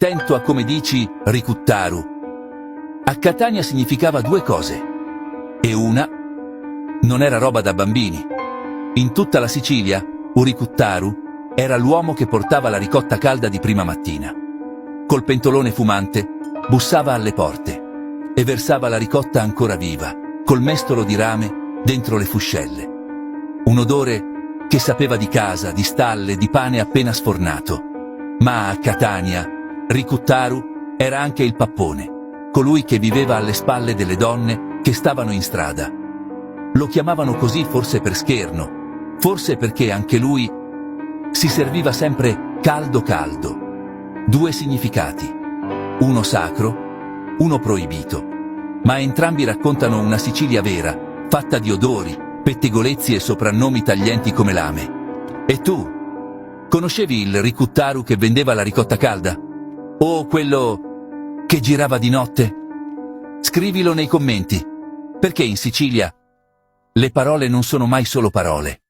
attento a come dici ricuttaru. A Catania significava due cose. E una, non era roba da bambini. In tutta la Sicilia, Uricuttaru era l'uomo che portava la ricotta calda di prima mattina. Col pentolone fumante, bussava alle porte e versava la ricotta ancora viva, col mestolo di rame dentro le fuscelle. Un odore che sapeva di casa, di stalle, di pane appena sfornato. Ma a Catania, Ricuttaru era anche il pappone, colui che viveva alle spalle delle donne che stavano in strada. Lo chiamavano così forse per scherno, forse perché anche lui si serviva sempre caldo caldo. Due significati, uno sacro, uno proibito, ma entrambi raccontano una Sicilia vera, fatta di odori, pettegolezzi e soprannomi taglienti come lame. E tu, conoscevi il Ricuttaru che vendeva la ricotta calda? O quello che girava di notte? Scrivilo nei commenti, perché in Sicilia le parole non sono mai solo parole.